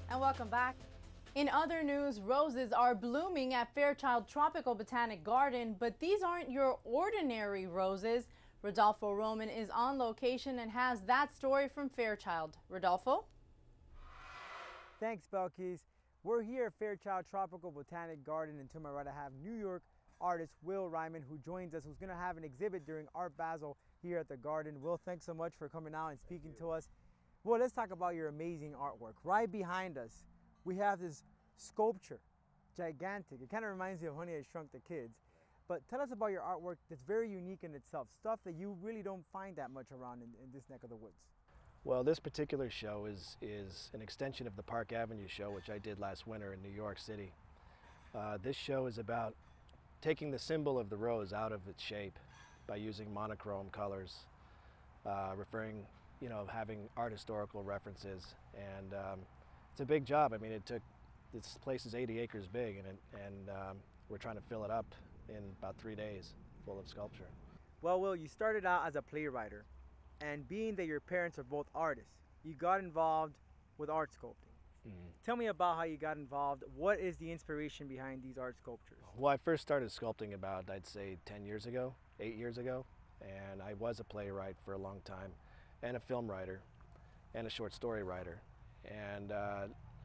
And welcome back. In other news, roses are blooming at Fairchild Tropical Botanic Garden, but these aren't your ordinary roses. Rodolfo Roman is on location and has that story from Fairchild. Rodolfo? Thanks, Belkis. We're here at Fairchild Tropical Botanic Garden, and to my right I have New York artist Will Ryman, who joins us, who's going to have an exhibit during Art Basel here at the garden. Will, thanks so much for coming out and speaking to us. Well, let's talk about your amazing artwork. Right behind us, we have this sculpture, gigantic. It kind of reminds me of Honey, I Shrunk the Kids. But tell us about your artwork that's very unique in itself, stuff that you really don't find that much around in this neck of the woods. Well, this particular show is an extension of the Park Avenue show, which I did last winter in New York City. This show is about taking the symbol of the rose out of its shape by using monochrome colors, having art historical references, and it's a big job. I mean, this place is 80 acres big, and we're trying to fill it up in about 3 days, full of sculpture. Well, Will, you started out as a playwright, and being that your parents are both artists, you got involved with art sculpting. Mm-hmm. Tell me about how you got involved. What is the inspiration behind these art sculptures? Well, I first started sculpting about, I'd say, 10 years ago, 8 years ago, and I was a playwright for a long time, and a film writer, and a short story writer. And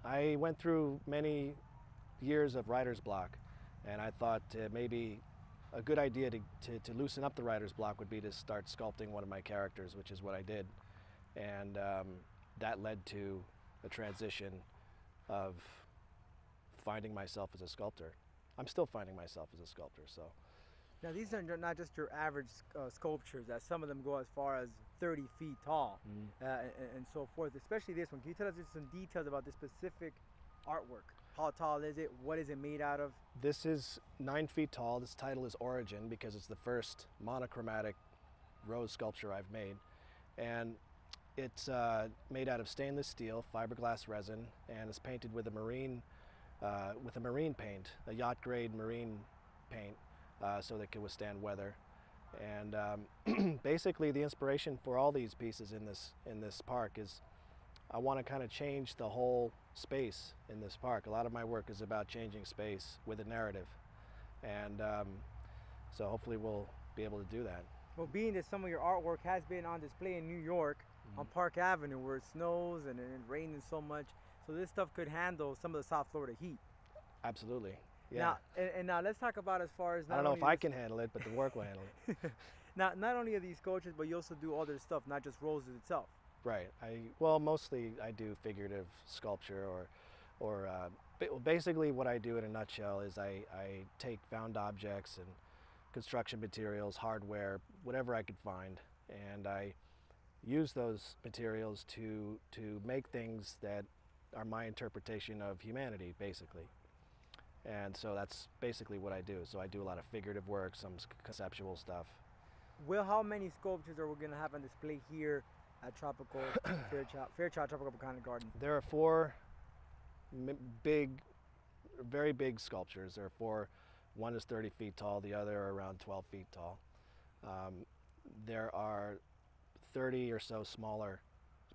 I went through many years of writer's block, and I thought maybe a good idea to loosen up the writer's block would be to start sculpting one of my characters, which is what I did. And that led to a transition of finding myself as a sculptor. I'm still finding myself as a sculptor, so. Now, these are not just your average sculptures, that some of them go as far as 30 feet tall, and so forth, especially this one. Can you tell us just some details about this specific artwork? How tall is it? What is it made out of? This is 9 feet tall. This title is Origin because it's the first monochromatic rose sculpture I've made. And it's made out of stainless steel, fiberglass resin, and it's painted with a marine paint, a yacht grade marine paint, so that it can withstand weather. And basically the inspiration for all these pieces in this park is I want to kind of change the whole space in this park. A lot of my work is about changing space with a narrative, and so hopefully we'll be able to do that. Well, being that some of your artwork has been on display in New York on Park Avenue, where it snows and it rains so much, so this stuff could handle some of the South Florida heat. Absolutely. Yeah. Now, and now let's talk about as far as I don't know if I can handle it, but the work will handle it. Now, not only are these sculptures, but you also do other stuff, not just roses itself. Right. Well, mostly I do figurative sculpture, or basically what I do in a nutshell is I take found objects and construction materials, hardware, whatever I could find, and I use those materials to make things that are my interpretation of humanity, basically. And so that's basically what I do. So I do a lot of figurative work, some conceptual stuff. Well, how many sculptures are we going to have on display here at Fairchild Tropical Botanic Garden? There are 4 very big sculptures. There are 4. One is 30 feet tall, the other are around 12 feet tall. There are 30 or so smaller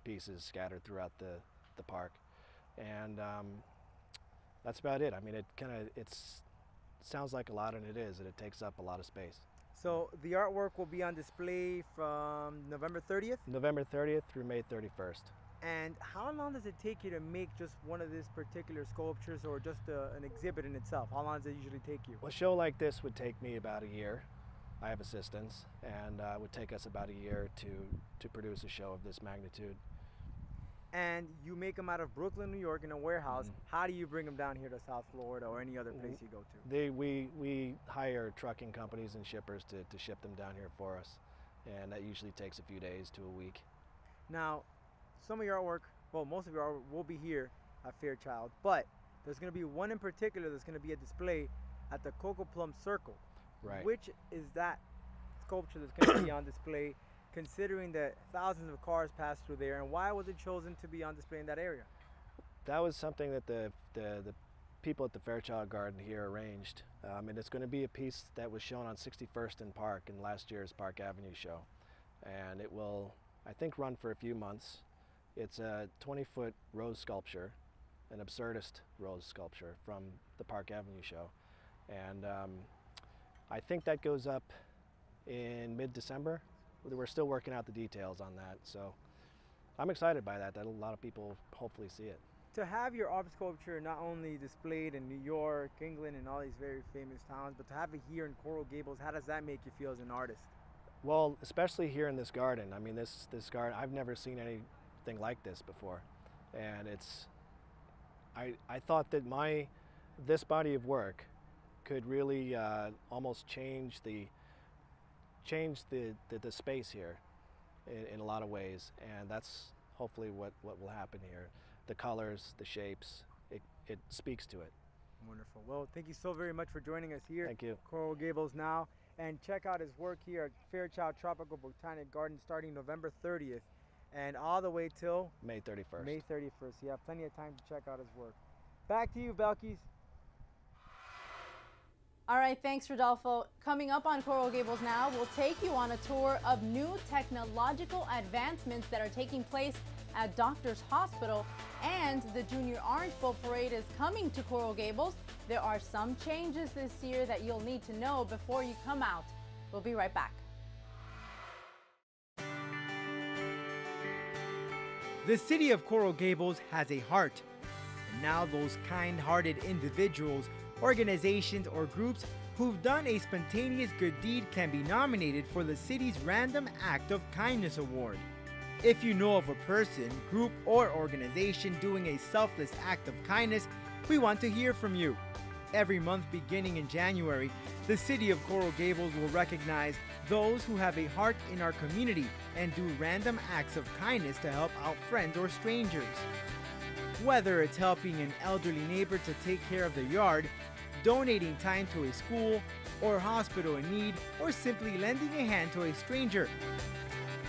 pieces scattered throughout the park, and that's about it. I mean, it sounds like a lot, and it is, and it takes up a lot of space. So the artwork will be on display from November 30th? November 30th through May 31st. And how long does it take you to make just one of these particular sculptures, or just an exhibit in itself? How long does it usually take you? Well, a show like this would take me about a year. I have assistants, and it would take us about a year to produce a show of this magnitude. And you make them out of Brooklyn, New York in a warehouse. How do you bring them down here to South Florida or any other place you go to? We hire trucking companies and shippers to ship them down here for us, and that usually takes a few days to a week. Now, some of your artwork, well, most of your artwork will be here at Fairchild, but there's going to be one in particular that's going to be a display at the Cocoa Plum Circle. Right. Which is that sculpture that's going to be on display, considering that thousands of cars pass through there, and why was it chosen to be on display in that area? That was something that the people at the Fairchild Garden here arranged, and it's going to be a piece that was shown on 61st and Park in last year's Park Avenue show, and it will, I think, run for a few months. It's a 20-foot rose sculpture, an absurdist rose sculpture from the Park Avenue show. And I think that goes up in mid-December. We're still working out the details on that, so I'm excited by that. A lot of people hopefully see it. To have your art sculpture not only displayed in New York, England, and all these very famous towns, but to have it here in Coral Gables, how does that make you feel as an artist? Well, especially here in this garden. I mean, this garden, I've never seen anything like this before. And I thought that this body of work could really almost change the space here in a lot of ways, and that's hopefully what will happen here. The colors, the shapes, it speaks to it. Wonderful. Well, thank you so very much for joining us here. Thank you. Coral Gables now, and check out his work here at Fairchild Tropical Botanic Garden starting November 30th and all the way till May 31st. May 31st. You have plenty of time to check out his work. Back to you, Belkis. All right, thanks, Rodolfo. Coming up on Coral Gables now, we'll take you on a tour of new technological advancements that are taking place at Doctors Hospital, and the Junior Orange Bowl Parade is coming to Coral Gables. There are some changes this year that you'll need to know before you come out. We'll be right back. The city of Coral Gables has a heart, and now those kind-hearted individuals, organizations, or groups who've done a spontaneous good deed can be nominated for the city's Random Act of Kindness Award. If you know of a person, group, or organization doing a selfless act of kindness, we want to hear from you. Every month beginning in January, the city of Coral Gables will recognize those who have a heart in our community and do random acts of kindness to help out friends or strangers. Whether it's helping an elderly neighbor to take care of their yard, donating time to a school or hospital in need, or simply lending a hand to a stranger.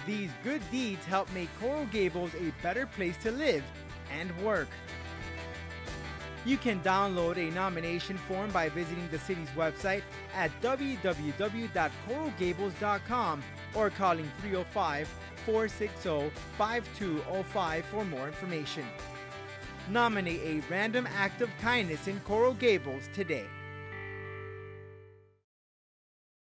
These good deeds help make Coral Gables a better place to live and work. You can download a nomination form by visiting the city's website at www.coralgables.com or calling 305-460-5205 for more information. Nominate a random act of kindness in Coral Gables today.